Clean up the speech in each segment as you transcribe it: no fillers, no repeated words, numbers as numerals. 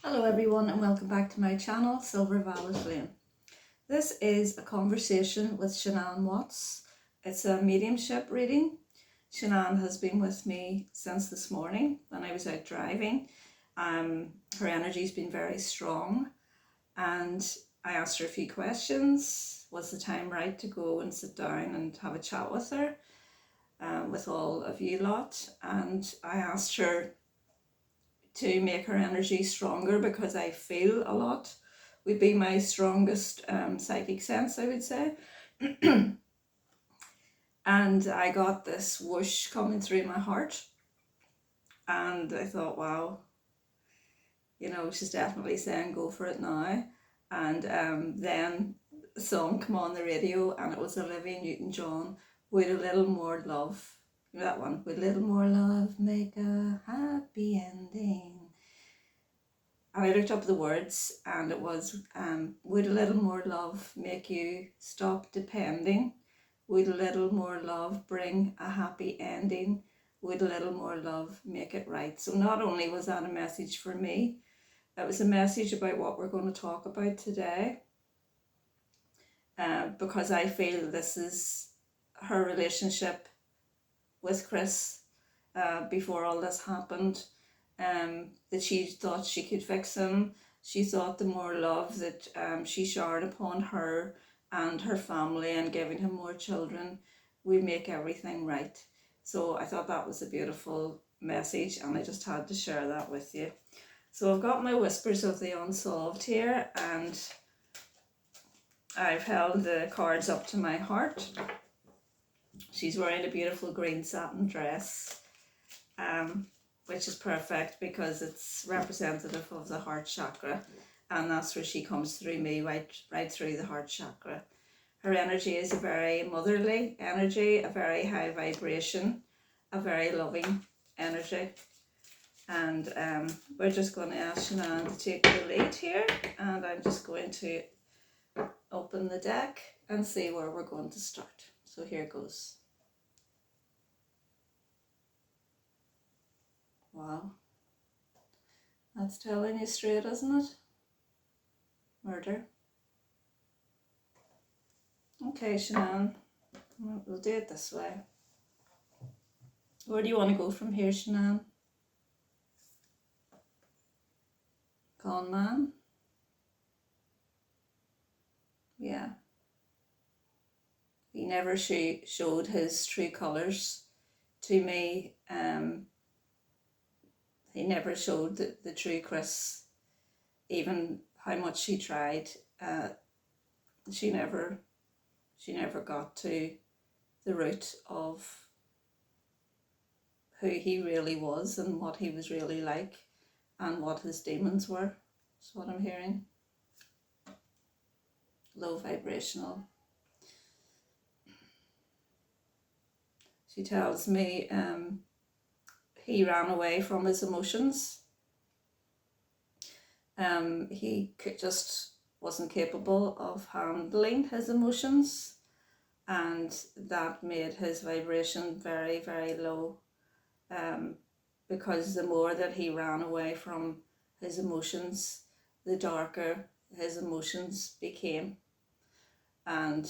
Hello everyone and welcome back to my channel, Silver Violet Flame. This is a conversation with Shannan Watts. It's a mediumship reading. Shannan has been with me since this morning when I was out driving. Her energy's been very strong and I asked her a few questions. Was the time right to go and sit down and have a chat with her, with all of you lot? And I asked her to make her energy stronger because I feel a lot would be my strongest psychic sense, I would say. And I got this whoosh coming through my heart and I thought, wow, you know, she's definitely saying go for it now. And then the song came on the radio and it was Olivia Newton-John, With a Little More Love. You know that one? With a little more love, make a happy ending. And I looked up the words and it was, would a little more love make you stop depending? Would a little more love bring a happy ending? Would a little more love make it right? So not only was that a message for me, it was a message about what we're going to talk about today. Because I feel this is her relationship with Chris before all this happened. That she thought she could fix him. She thought the more love that she showered upon her and her family and giving him more children would make everything right. So I thought that was a beautiful message and I just had to share that with you. So I've got my Whispers of the Unsolved here and I've held the cards up to my heart. She's wearing a beautiful green satin dress. Which is perfect because it's representative of the heart chakra, and that's where she comes through me, right through the heart chakra. Her energy is a very motherly energy, a very high vibration, a very loving energy. And we're just going to ask Shannan to take the lead here, and I'm just going to open the deck and see where we're going to start. So here goes. Wow, that's telling you straight, isn't it? Murder. Okay, Shannan, we'll do it this way. Where do you want to go from here, Shannan? Con man? Yeah. He never showed his true colours to me. He never showed the true Chris, even how much she tried. She never got to the root of who he really was and what he was really like and what his demons were. That's what I'm hearing. Low vibrational. She tells me he ran away from his emotions. He just wasn't capable of handling his emotions, and that made his vibration very, very low. Because the more that he ran away from his emotions, the darker his emotions became, and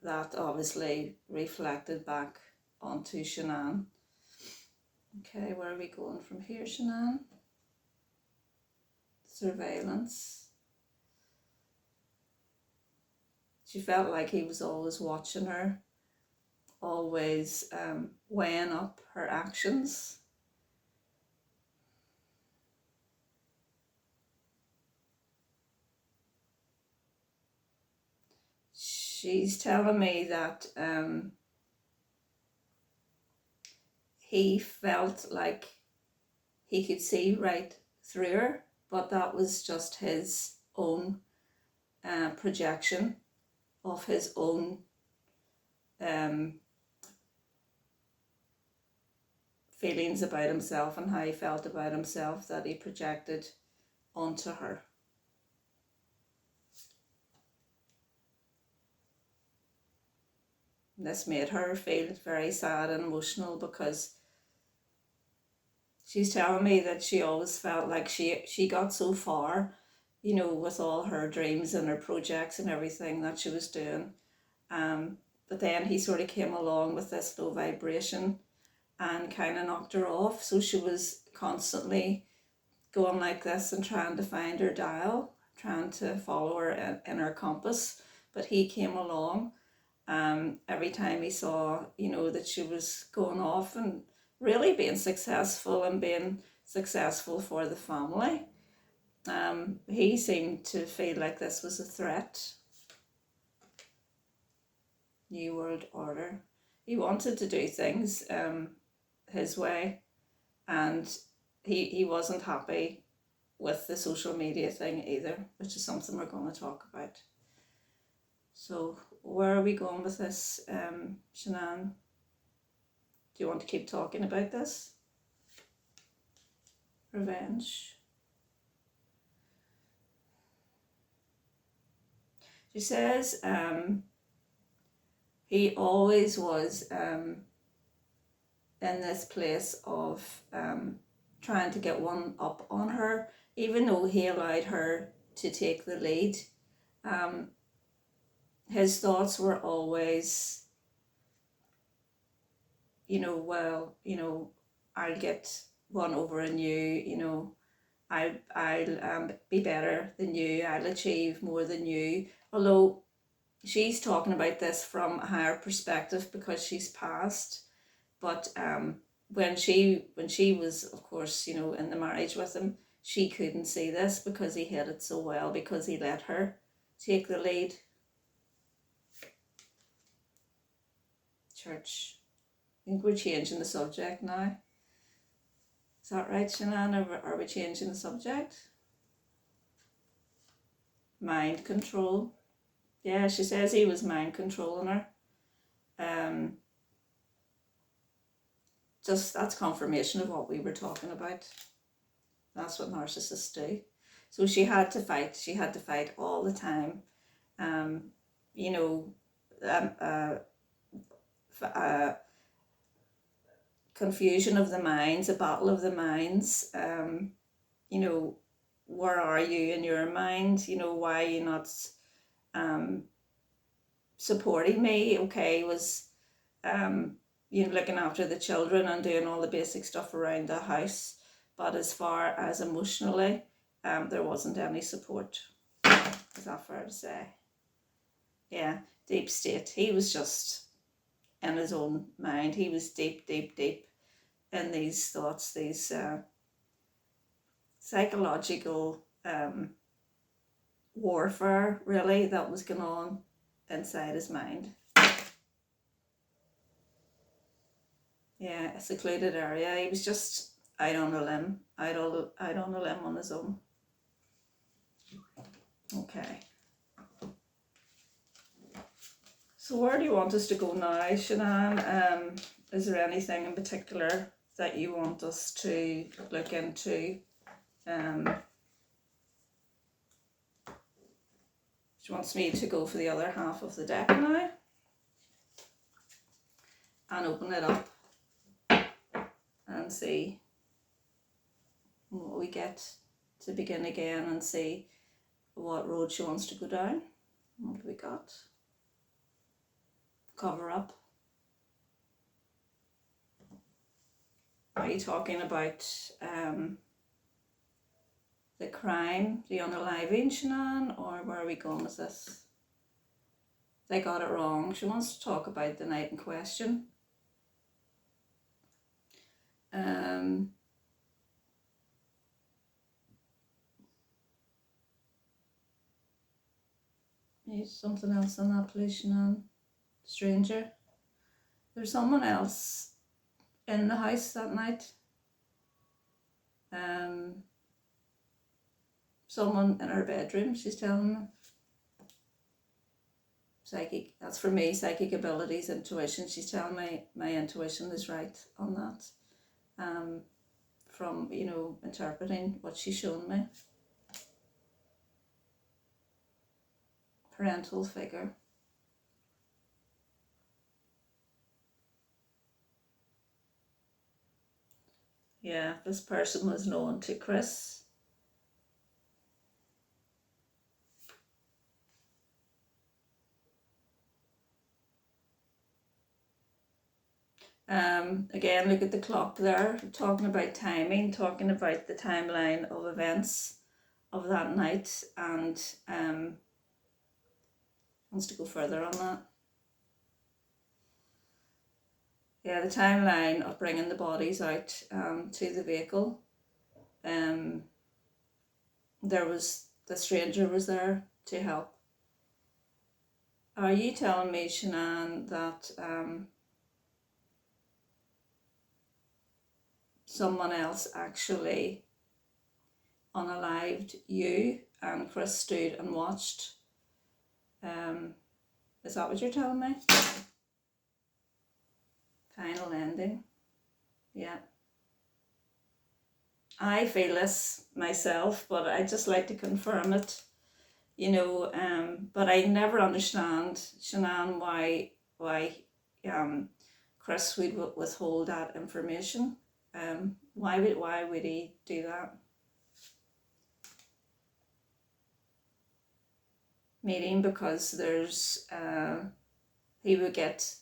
that obviously reflected back onto Shannan. Okay, where are we going from here, Shannan? Surveillance. She felt like he was always watching her, always weighing up her actions. She's telling me that he felt like he could see right through her, but that was just his own projection of his own feelings about himself and how he felt about himself that he projected onto her. This made her feel very sad and emotional because she's telling me that she always felt like she got so far, you know, with all her dreams and her projects and everything that she was doing. But then he sort of came along with this low vibration and kind of knocked her off. So she was constantly going like this and trying to find her dial, trying to follow her in her compass. But he came along every time he saw, you know, that she was going off and really being successful and being successful for the family. He seemed to feel like this was a threat. New World Order. He wanted to do things his way, and he wasn't happy with the social media thing either, which is something we're going to talk about. So where are we going with this, Shannan? Do you want to keep talking about this? Revenge. She says he always was in this place of trying to get one up on her, even though he allowed her to take the lead. His thoughts were always, you know, well, you know, I'll get one over on you, you know, I'll be better than you, I'll achieve more than you. Although she's talking about this from a higher perspective because she's passed. But when she was, of course, you know, in the marriage with him, she couldn't see this because he hid it so well, because he let her take the lead. Church. I think we're changing the subject now. Is that right, Shannan? Are we changing the subject? Mind control. Yeah, she says he was mind controlling her. Just that's confirmation of what we were talking about. That's what narcissists do. So she had to fight. She had to fight all the time. You know, confusion of the minds, a battle of the minds. You know, where are you in your mind? You know, why are you not supporting me? Okay, was you know, looking after the children and doing all the basic stuff around the house, but as far as emotionally, there wasn't any support. Is that fair to say? Yeah, deep state. He was just in his own mind. He was deep in these thoughts, these psychological warfare, really, that was going on inside his mind. Yeah, a secluded area. He was just out on a limb, out on a limb on his own. Okay. So where do you want us to go now, Shannan? Is there anything in particular that you want us to look into? She wants me to go for the other half of the deck now and open it up and see what we get to begin again and see what road she wants to go down. What have we got? Cover up. Are you talking about the crime, the unaliving, Shannan, or where are we going with this? They got it wrong. She wants to talk about the night in question. Need something else on that, please, Shannan. Stranger. There's someone else in the house that night. Someone in her bedroom, she's telling me. Psychic, that's for me, psychic abilities, intuition. She's telling me my intuition is right on that. From, you know, interpreting what she's shown me. Parental figure. Yeah, this person was known to Chris. Again, look at the clock there, talking about timing, talking about the timeline of events of that night, and wants to go further on that. Yeah, the timeline of bringing the bodies out to the vehicle. The stranger was there to help. Are you telling me, Shannan, that someone else actually unalived you and Chris stood and watched? Is that what you're telling me? Final ending. Yeah. I feel this myself, but I just like to confirm it, you know, but I never understand, Shannan, why Chris would withhold that information. Why would he do that? Meaning because there's he would get,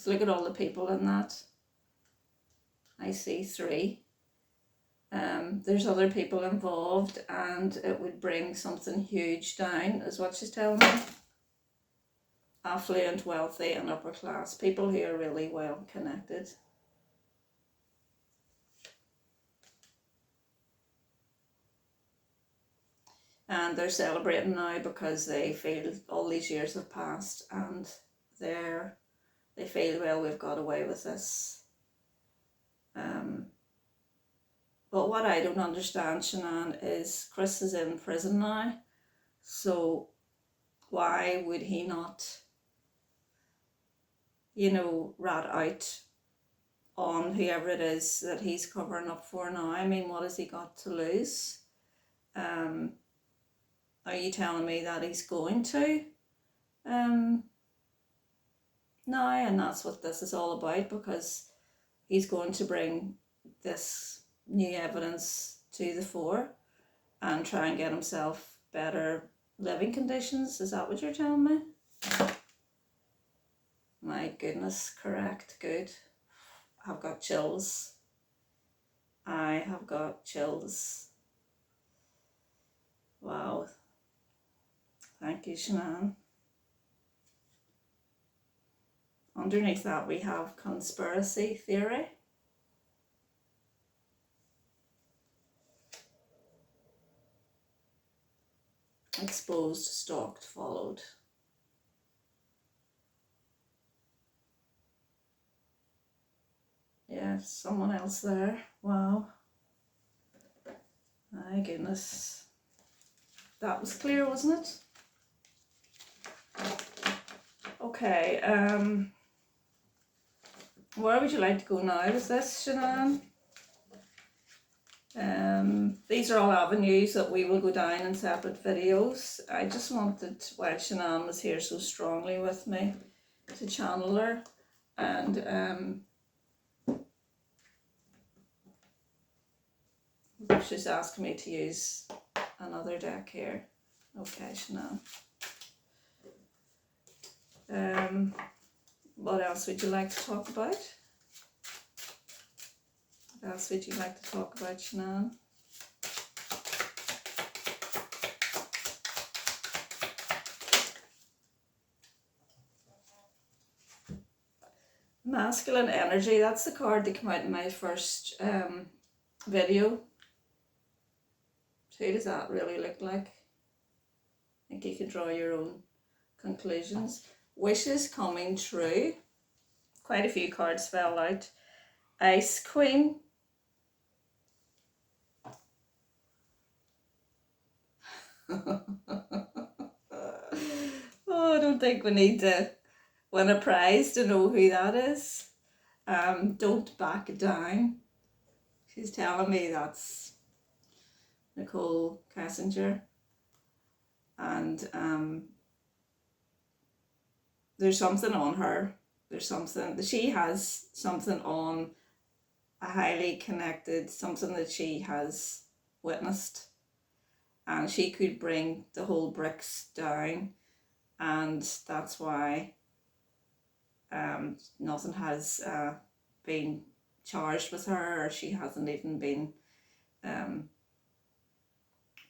look at all the people in that. I see 3. There's other people involved, and it would bring something huge down, is what she's telling me. Affluent, wealthy, and upper class people who are really well connected. And they're celebrating now because they feel all these years have passed, and they feel, well, we've got away with this. But what I don't understand, Shannan, is Chris is in prison now, so why would he not, you know, rat out on whoever it is that he's covering up for now? I mean, what has he got to lose? Are you telling me that he's going to now, and that's what this is all about, because he's going to bring this new evidence to the fore and try and get himself better living conditions? Is that what you're telling me? My goodness, correct, good. I've got chills. I have got chills. Wow. Thank you, Shannan. Underneath that we have conspiracy theory. Exposed, stalked, followed. Yeah, someone else there. Wow. My goodness. That was clear, wasn't it? Okay, where would you like to go now with this, Shannan? These are all avenues that we will go down in separate videos. I just wanted, while Shannan was here so strongly with me, to channel her, and she's asking me to use another deck here. Okay, Shannan. What else would you like to talk about? What else would you like to talk about, Shannan? Masculine energy, that's the card that came out in my first video. Who does that really look like? I think you can draw your own conclusions. Wishes coming true. Quite a few cards fell out. Ice Queen. Oh, I don't think we need to win a prize to know who that is. Don't back down. She's telling me that's Nicole Kessinger. And there's something on her. There's something, she has something on a highly connected, something that she has witnessed, and she could bring the whole bricks down, and that's why nothing has been charged with her, or she hasn't even been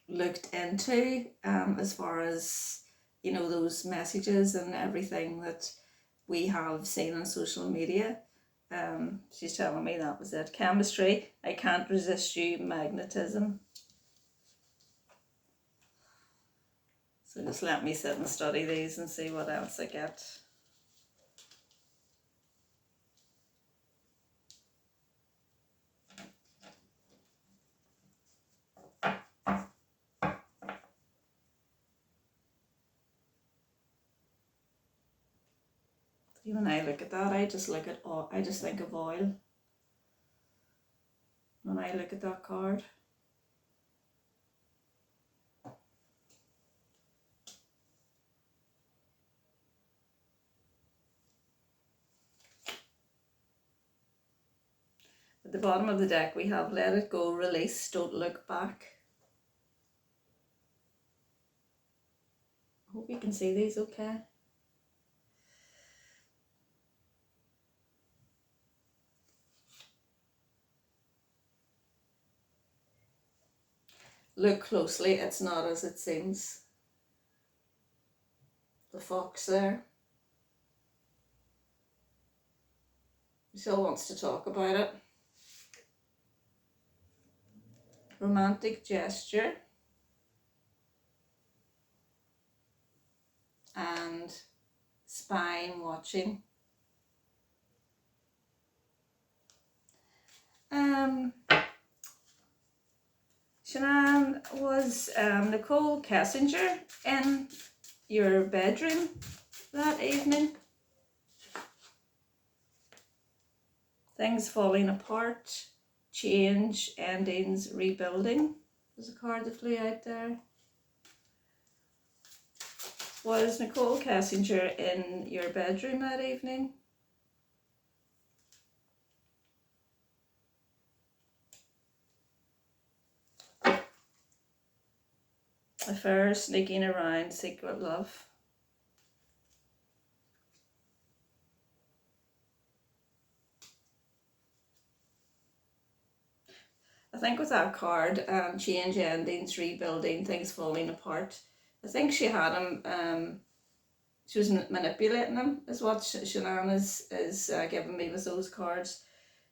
looked into as far as, you know, those messages and everything that we have seen on social media. She's telling me that was it. Chemistry, I can't resist you. Magnetism. So just let me sit and study these and see what else I get. See, when I look at that, I just think of oil. When I look at that card. At the bottom of the deck we have let it go, release, don't look back. Hope you can see these okay. Look closely, it's not as it seems. The fox there. He still wants to talk about it. Romantic gesture. And spine watching. Shannan, was Nicole Kessinger in your bedroom that evening? Things falling apart, change, endings, rebuilding. There's a card that flew out there. Was Nicole Kessinger in your bedroom that evening? Affair, sneaking around, secret love. I think with that card, change, endings, rebuilding, things falling apart, I think she had him, she was manipulating him, is what Shannan is giving me with those cards.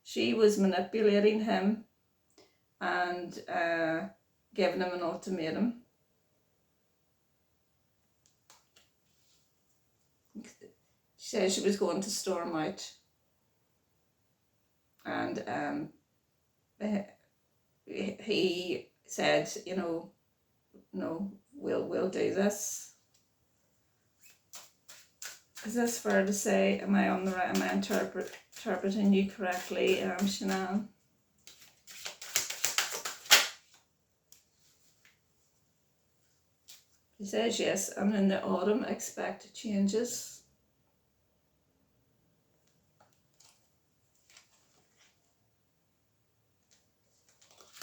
She was manipulating him and giving him an ultimatum. She said she was going to storm out, and he said, you know, no, we'll do this. Is this fair to say? Am I on the right? Am I interpreting you correctly, Shannan? He says yes, and in the autumn expect changes.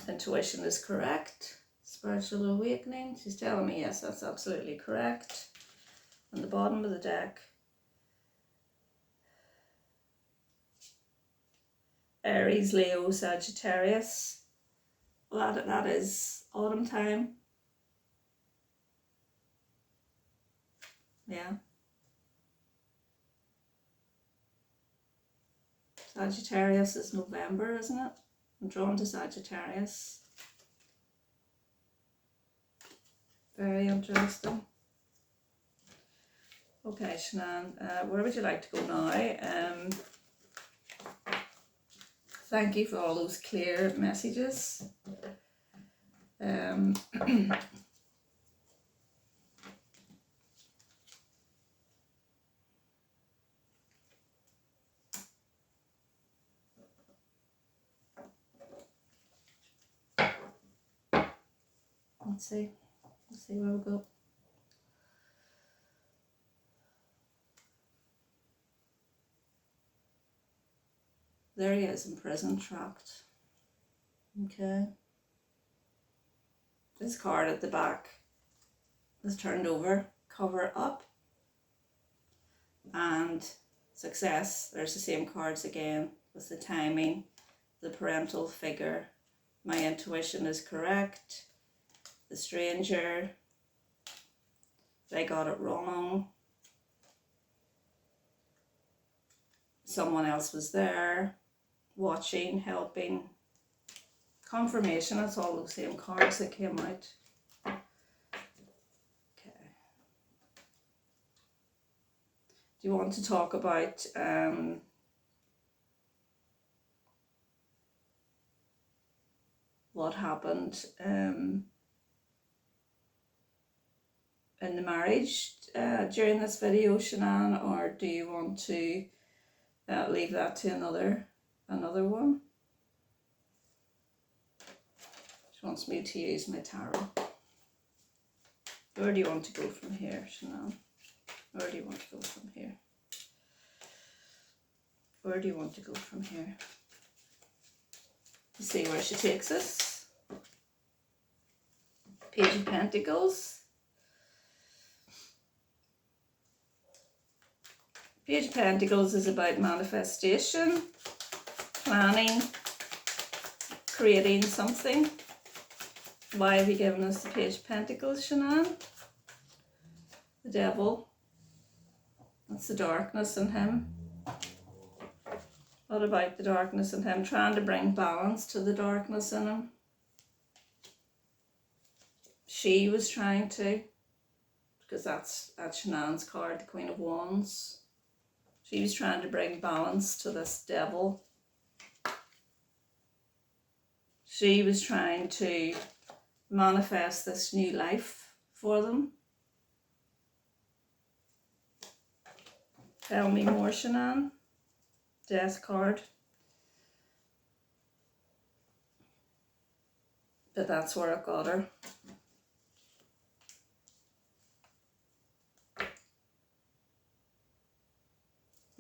Intuition is correct. Spiritual awakening. She's telling me yes, that's absolutely correct. On the bottom of the deck, Aries, Leo, Sagittarius. Well, that is autumn time. Yeah. Sagittarius is November, isn't it? I'm drawn to Sagittarius. Very interesting. Okay, Shannan, where would you like to go now? Thank you for all those clear messages. Let's see where we go. There he is in prison, trapped. Okay. This card at the back is turned over, cover up, and success. There's the same cards again with the timing, the parental figure. My intuition is correct. The stranger, they got it wrong. Someone else was there, watching, helping. Confirmation, it's all those same cards that came out. Okay. Do you want to talk about what happened in the marriage during this video, Shannan, or do you want to leave that to another one? She wants me to use my tarot. Where do you want to go from here, Shannan? Where do you want to go from here? Where do you want to go from here? You see where she takes us. Page of Pentacles. Page of Pentacles is about manifestation, planning, creating something. Why have you given us the Page of Pentacles, Shannan? The devil. That's the darkness in him. What about the darkness in him? Trying to bring balance to the darkness in him. She was trying to, because that's Shannan's card, the Queen of Wands. She was trying to bring balance to this devil. She was trying to manifest this new life for them. Tell me more, Shannan. Death card. But that's where I got her.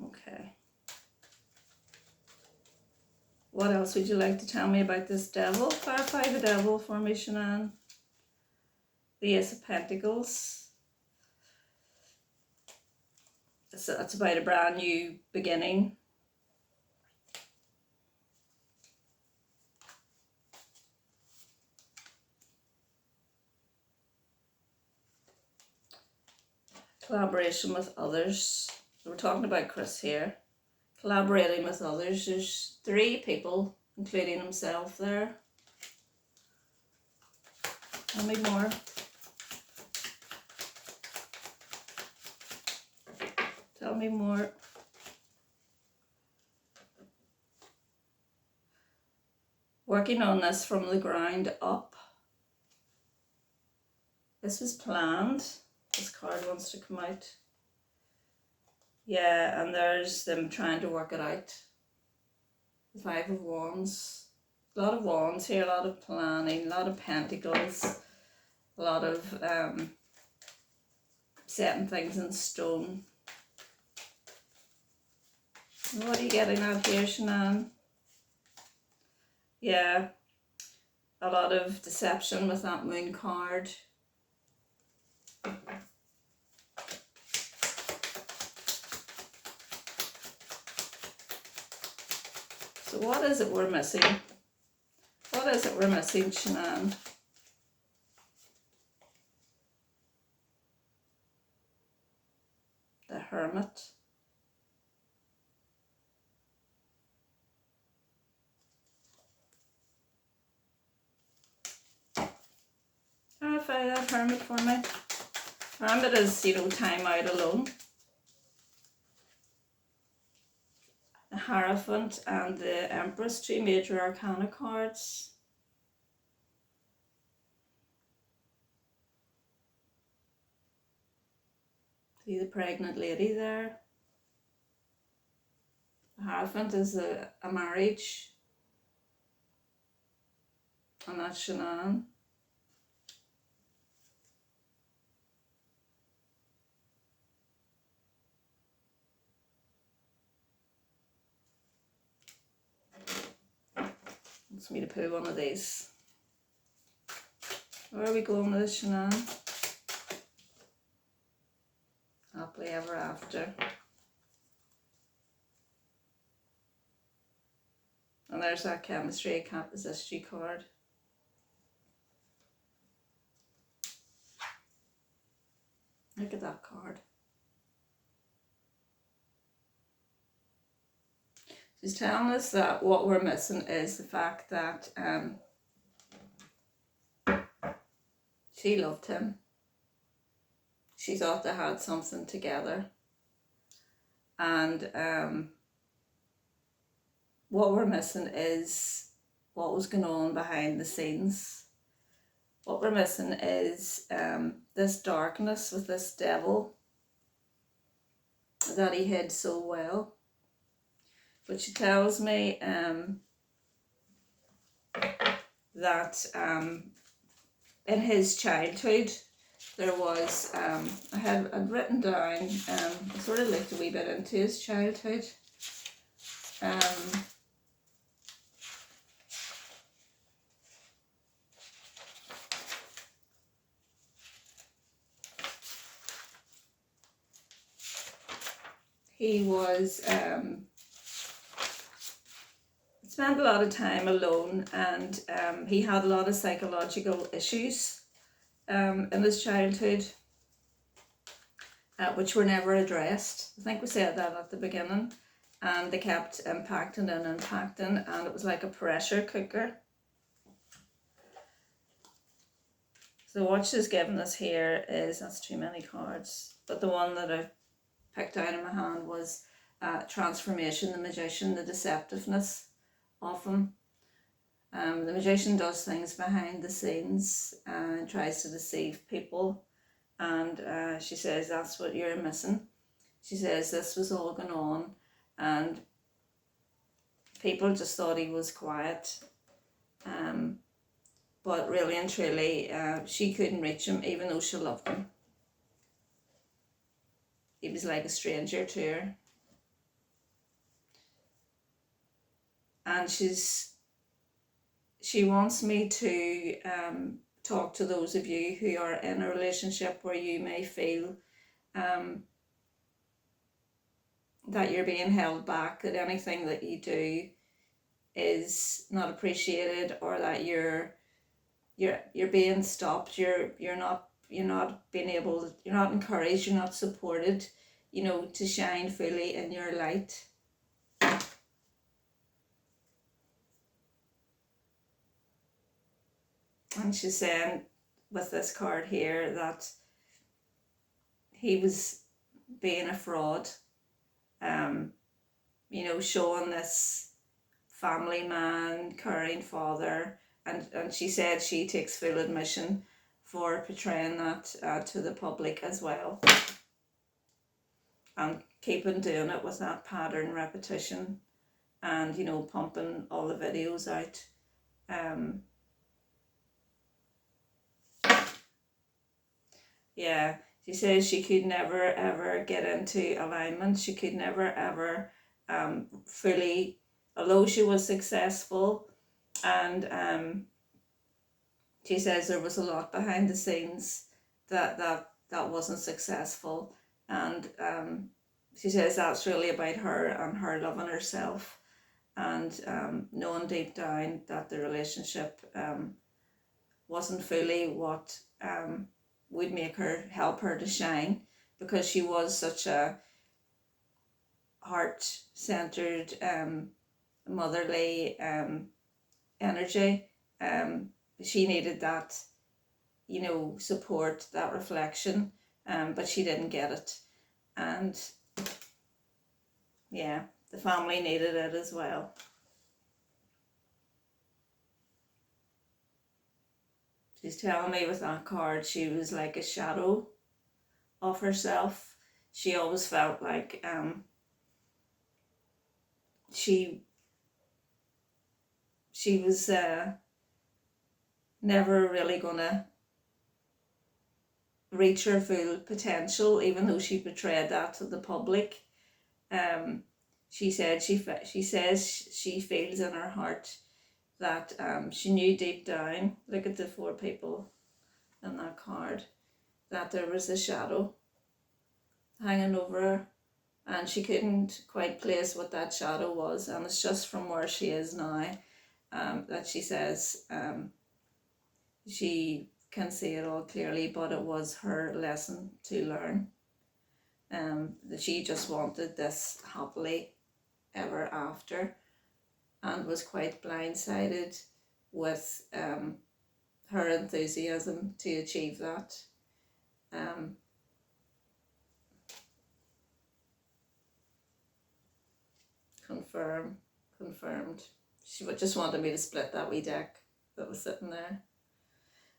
Okay. What else would you like to tell me about this devil? Clarify the devil for me, Shannan. The Ace of Pentacles. So that's about a brand new beginning. Collaboration with others. So we're talking about Chris here. Collaborating with others. There's 3 people, including himself there. Tell me more. Tell me more. Working on this from the ground up. This was planned. This card wants to come out. Yeah, and there's them trying to work it out. The 5 of Wands. A lot of wands here, a lot of planning, a lot of pentacles, a lot of setting things in stone. What are you getting at here, Shannan? Yeah, a lot of deception with that moon card. So what is it we're missing? What is it we're missing, Shannan? The Hermit. Clarify that Hermit for me. Hermit is, time out alone. The Hierophant and the Empress, 2 major arcana cards. See the pregnant lady there. The Hierophant is a marriage. And that's Shannan. wants me to pull one of these. Where are we going with this, Shannan? Happily ever after. And there's that chemistry, can't resist you card. Look at that card. She's telling us that what we're missing is the fact that she loved him. She thought they had something together. And what we're missing is what was going on behind the scenes. What we're missing is this darkness with this devil that he hid so well. But she tells me that in his childhood there was, I'd written down, I sort of looked a wee bit into his childhood. He was, spent a lot of time alone, and he had a lot of psychological issues in his childhood, which were never addressed. I think we said that at the beginning, and they kept impacting and impacting, and it was like a pressure cooker. So what she's given us here is, that's too many cards, but the one that I picked out in my hand was transformation, the magician, the deceptiveness of him. The magician does things behind the scenes and tries to deceive people, and she says that's what you're missing. She says this was all going on and people just thought he was quiet, but really and truly she couldn't reach him even though she loved him. He was like a stranger to her. And she wants me to talk to those of you who are in a relationship where you may feel that you're being held back, that anything that you do is not appreciated, or that you're being stopped, you're not being able, you're not encouraged, you're not supported, you know, to shine fully in your light. And she's saying with this card here that he was being a fraud, you know, showing this family man, caring father, and she said she takes full admission for portraying that to the public as well, and keeping doing it with that pattern repetition, and, you know, pumping all the videos out. Yeah, she says she could never ever get into alignment. She could never ever fully, although she was successful, and she says there was a lot behind the scenes that wasn't successful, and she says that's really about her and her loving herself, and knowing deep down that the relationship wasn't fully what would make her, help her to shine, because she was such a heart-centered, motherly energy. She needed that, you know, support, that reflection, but she didn't get it. And yeah, the family needed it as well. She's telling me with that card she was like a shadow of herself. She always felt like she was never really gonna reach her full potential, even though she portrayed that to the public. She said she says she feels in her heart that she knew deep down, look at the 4 people in that card, that there was a shadow hanging over her, and she couldn't quite place what that shadow was, and it's just from where she is now that she says she can see it all clearly, but it was her lesson to learn, that she just wanted this happily ever after, and was quite blindsided with her enthusiasm to achieve that. Confirmed. She just wanted me to split that wee deck that was sitting there,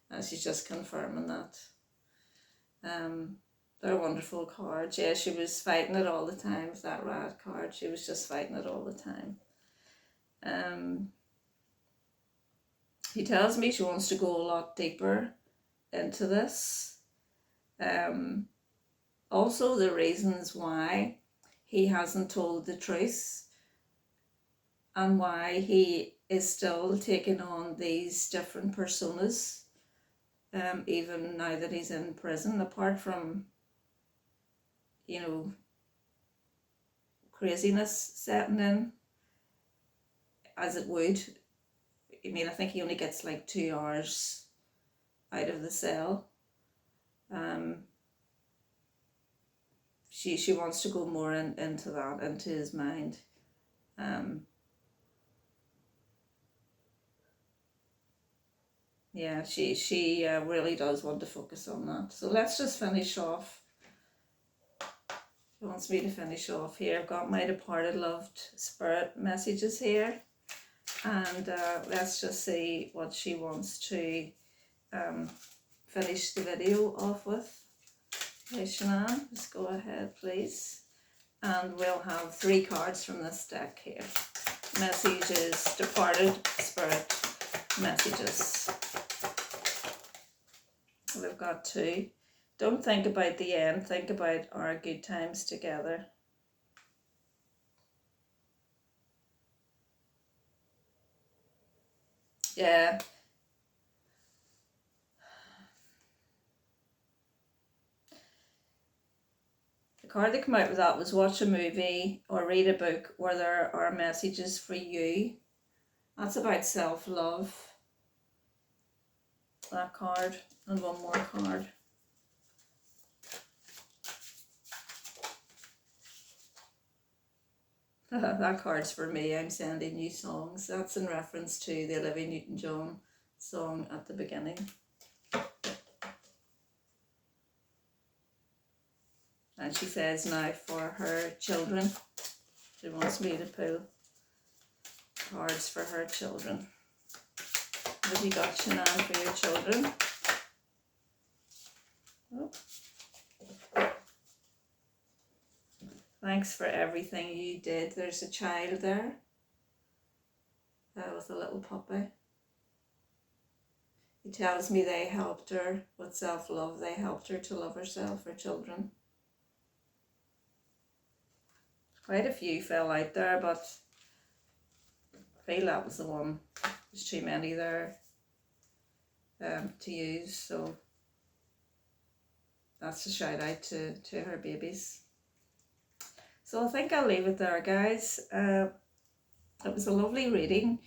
and she's just confirming that. They're wonderful cards. Yeah, she was fighting it all the time with that rat card. She was just fighting it all the time. He tells me she wants to go a lot deeper into this. Also the reasons why he hasn't told the truth, and why he is still taking on these different personas, even now that he's in prison, apart from, you know, craziness setting in, as it would. I mean, I think he only gets like 2 hours out of the cell. She wants to go more into that, into his mind. Yeah, she really does want to focus on that. So let's just finish off. She wants me to finish off here. I've got my departed loved spirit messages here. And let's just see what she wants to finish the video off with. Okay, Shannan, just go ahead, please. And we'll have 3 cards from this deck here. Messages, departed spirit messages. We've got 2. Don't think about the end, think about our good times together. Yeah. The card that came out with that was watch a movie or read a book where there are messages for you. That's about self-love. That card, and one more card. That card's for me. I'm sending you songs. That's in reference to the Olivia Newton-John song at the beginning. And she says now for her children. She wants me to pull cards for her children. What have you got, Shannan, for your children? Oh. Thanks for everything you did. There's a child there with a little puppy. He tells me they helped her with self-love. They helped her to love herself, her children. Quite a few fell out there, but I feel that was the one. There's too many there to use, so that's a shout out to her babies. So I think I'll leave it there, guys. It was a lovely reading.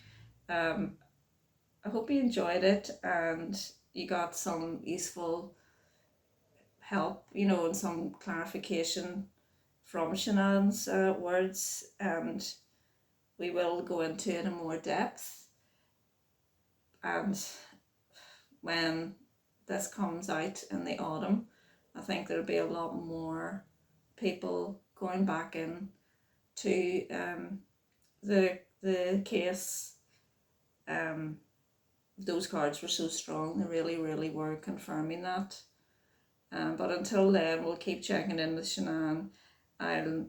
I hope you enjoyed it and you got some useful help, you know, and some clarification from Shannan's words, and we will go into it in more depth. And when this comes out in the autumn, I think there'll be a lot more people going back in to the case. Those cards were so strong, they really were confirming that. But until then, we'll keep checking in with Shannan. I'll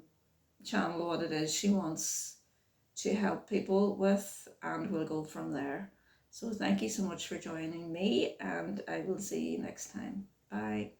channel what it is she wants to help people with, and we'll go from there. So thank you so much for joining me, and I will see you next time. Bye.